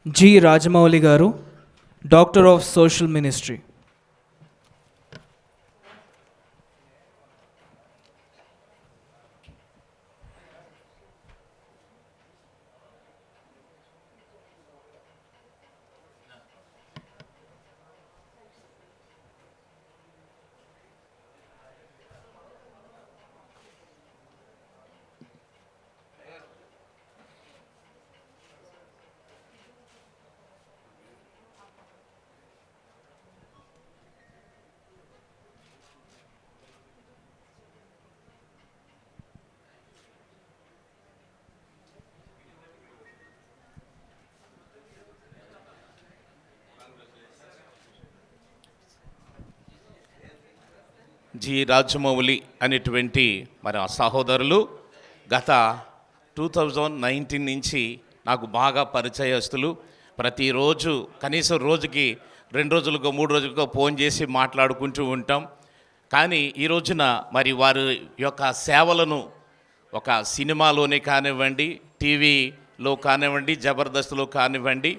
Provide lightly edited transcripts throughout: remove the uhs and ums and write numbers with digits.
G Rajamouli గారు, doctor of social ministry. G Rajamouli అనేటువంటి మరి ఆ సహోదరులు గత 2019 నుంచి నాకు బాగా పరిచయస్తులు. ప్రతిరోజు కనీసం రోజుకి 2 రోజులకో 3 రోజులకో ఫోన్ చేసి మాట్లాడుకుంటూ ఉంటాం. కానీ ఈ రోజున మరి వారి యొక్క సేవలను ఒక సినిమాలోనే కానివ్వండి, టీవీలో కానివ్వండి, జబర్దస్త్లో కానివ్వండి,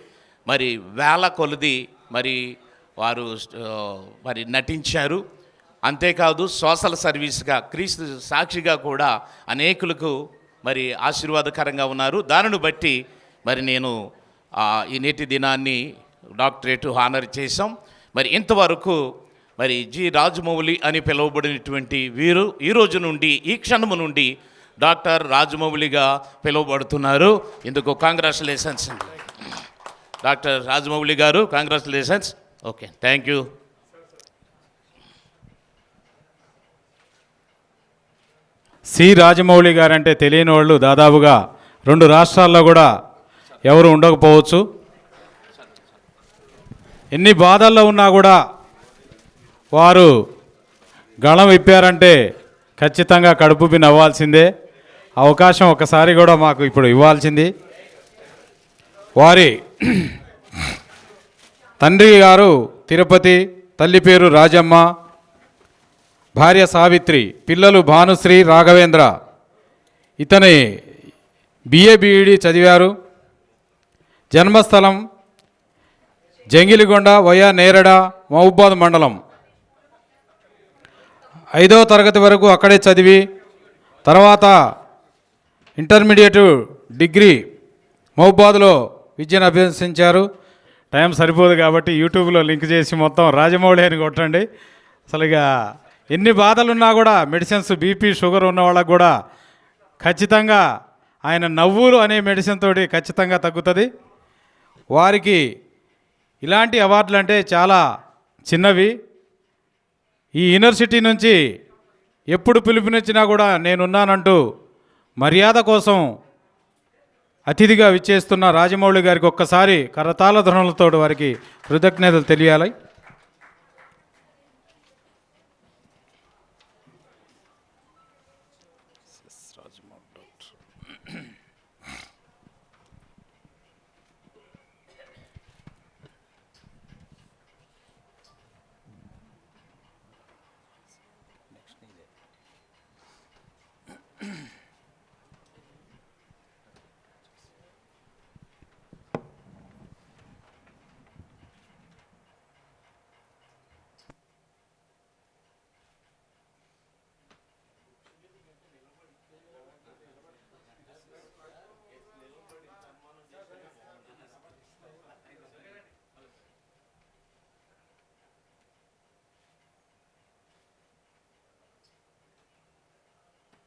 మరి వేల కొలది మరి వారు మరి నటించారు. అంతేకాదు సోషల్ సర్వీస్గా, క్రీస్తు సాక్షిగా కూడా అనేకులకు మరి ఆశీర్వాదకరంగా ఉన్నారు. దానిని బట్టి మరి నేను ఈ నేటి దినాన్ని డాక్టరేట్ హానర్ చేశాం. మరి ఇంతవరకు మరి జి రాజమౌళి అని పిలువబడినటువంటి వీరు ఈ రోజు నుండి, ఈ క్షణము నుండి డాక్టర్ రాజమౌళిగా పిలువబడుతున్నారు. ఇందుకు కాంగ్రాచులేషన్స్ అండి డాక్టర్ రాజమౌళి గారు, కాంగ్రాచులేషన్స్. Okay, thank you. సి రాజమౌళి గారంటే తెలియని వాళ్ళు దాదాపుగా 2 రాష్ట్రాల్లో కూడా ఎవరు ఉండకపోవచ్చు. ఎన్ని బాధల్లో ఉన్నా కూడా వారు గళం విప్పారంటే ఖచ్చితంగా కడుపుపి నవ్వాల్సిందే. అవకాశం ఒకసారి కూడా మాకు ఇప్పుడు ఇవ్వాల్సింది. వారి తండ్రి గారు తిరుపతి, తల్లి పేరు రాజమ్మ, భార్య సావిత్రి, పిల్లలు భానుశ్రీ, రాఘవేంద్ర. ఇతని బిఏ బిఈడి చదివారు. జన్మస్థలం జంగిలిగొండ, వయా నేరడ, మహబూబాద్ మండలం. 5వ తరగతి వరకు అక్కడే చదివి తర్వాత ఇంటర్మీడియట్ డిగ్రీ మహబూబాద్లో విద్యను అభ్యసించారు. టైం సరిపోదు కాబట్టి యూట్యూబ్లో లింక్ చేసి మొత్తం రాజమౌళి అని కొట్టండి. అసలు ఇక ఎన్ని బాధలున్నా కూడా మెడిసిన్స్, బీపీ, షుగర్ ఉన్న వాళ్ళకు కూడా ఖచ్చితంగా ఆయన నవ్వులు అనే మెడిసిన్ తోటి ఖచ్చితంగా తగ్గుతుంది. వారికి ఇలాంటి అవార్డులు అంటే చాలా చిన్నవి. ఈ యూనివర్సిటీ నుంచి ఎప్పుడు పిలుపునిచ్చినా కూడా నేనున్నానంటూ మర్యాద కోసం అతిథిగా విచ్చేస్తున్న రాజమౌళి గారికి ఒక్కసారి కరతాళ ధ్వనులతో వారికి కృతజ్ఞతలు తెలియాలి.